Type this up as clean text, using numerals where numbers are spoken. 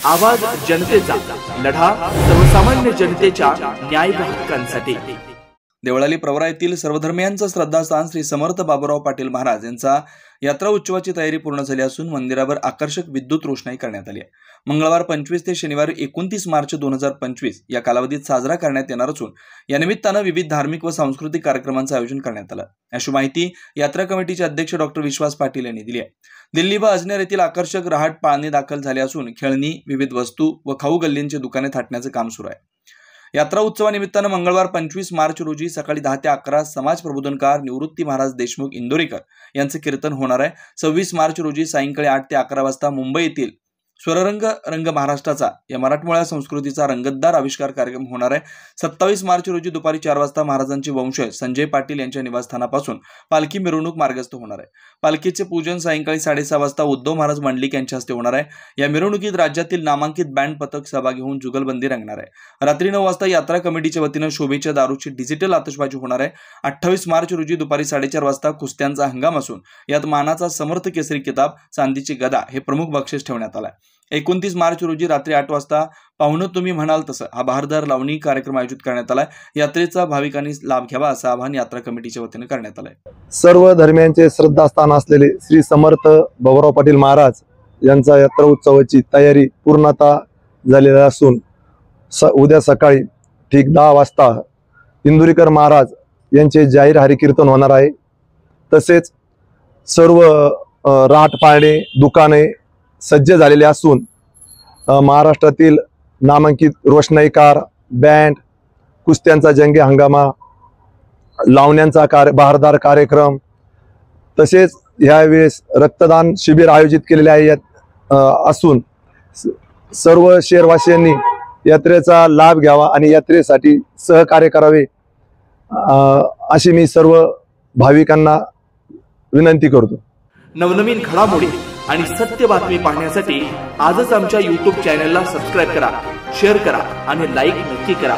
आवाज जनतेचा, लढा सर्वसामान्य जनतेच्या न्याय व हक्कांसाठी। देवळाली प्रवरा येथील सर्वधर्मियांचं श्रद्धास्थान श्री समर्थ बाबूराव पाटील महाराज यांचा यात्रा उत्सवाची तयारी पूर्ण झाली असून मंदिरावर आकर्षक विद्युत रोषणाई करण्यात आली आहे। मंगळवार 25 ते शनिवार 29 मार्च 2025 या कालावधीत साजरा करण्यात येणार असून या निमित्तानं विविध धार्मिक व सांस्कृतिक कार्यक्रमांचं आयोजन करण्यात आलं, अशी माहिती यात्रा कमिटीचे अध्यक्ष डॉ. विश्वास पाटील यांनी दिली आहे। दिल्ली व अजमेर येथील आकर्षक रहाट पाळणे दाखल झाले असून खेळणी, विविध वस्तू व खाऊ गल्लींची दुकाने थाटण्याचे काम सुरू आहे। यात्रा उत्सवानिमित्तानं मंगळवार 25 मार्च रोजी सकाळी 10 ते 11 समाज प्रबोधनकार निवृत्ती महाराज देशमुख इंदोरीकर यांचे कीर्तन होणार आहे। 26 मार्च रोजी सायंकाळी 8 ते 11 वाजता मुंबई येथील स्वररंग रंग महाराष्ट्राचा या मराठमोळ्या संस्कृतीचा रंगतदार आविष्कार कार्यक्रम होणार आहे। 27 मार्च रोजी दुपारी 4 वाजता महाराजांचे वंशज संजय पाटील यांच्या निवासस्थानापासून पालखी मिरवणूक मार्गस्थ होणार आहे। पालखीचे पूजन सायंकाळी 6:30 वाजता उद्धव महाराज मंडलिक यांच्या हस्ते होणार आहे। या मिरवणुकीत राज्यातील नामांकित बँड पथक सहभागी होऊन जुगलबंदी रंगणार आहे। रात्री 9 वाजता यात्रा कमिटीच्या वतीनं शोभेच्या दारूची डिजिटल आतषबाजी होणार आहे। 28 मार्च रोजी दुपारी 4:30 वाजता कुस्त्यांचा हंगाम असून यात मानाचा समर्थ केसरी किताब, चांदीची गदा हे प्रमुख बक्षीस ठेवण्यात आलं आहे। 29 मार्च रोजी रात्री 8 वाजता पाहुणं तुम्ही म्हणाल तसं हा बहारदार लावणी कार्यक्रम आयोजित करण्यात आलाय। यात्रेचा भाविकांनी लाभ घ्यावा असं आवाहन यात्रा कमिटीच्या वतीने करण्यात आलंय। सर्व धर्मियांचे श्रद्धास्थान असलेले श्री समर्थ बाबूराव पाटील महाराज यांचा यात्रा उत्सवाची तयारी पूर्णतः झालेली असून उद्या सकाळी ठीक 10 वाजता इंदोरीकर महाराज यांचे जाहीर हरी कीर्तन होणार आहे। तसेच सर्व राट पाळणे दुकाने सज्ज झालेले असून महाराष्ट्रातील नामांकित रोषणाईकार, बँड, कुस्त्यांचा जंगी हंगामा, लावण्यांचा बहारदार कार्यक्रम, तसेच यावेळेस रक्तदान शिबिर आयोजित केलेले आहे असून सर्व शहरवासियांनी यात्रेचा लाभ घ्यावा आणि यात्रेसाठी सहकार्य करावे अशी मी सर्व भाविकांना विनंती करतो। नवनवीन घडामोडी आणि सत्य बातमी पाहण्यासाठी आजच आमच्या YouTube चॅनलला सबस्क्राइब करा, शेअर करा आणि लाईक नक्की करा।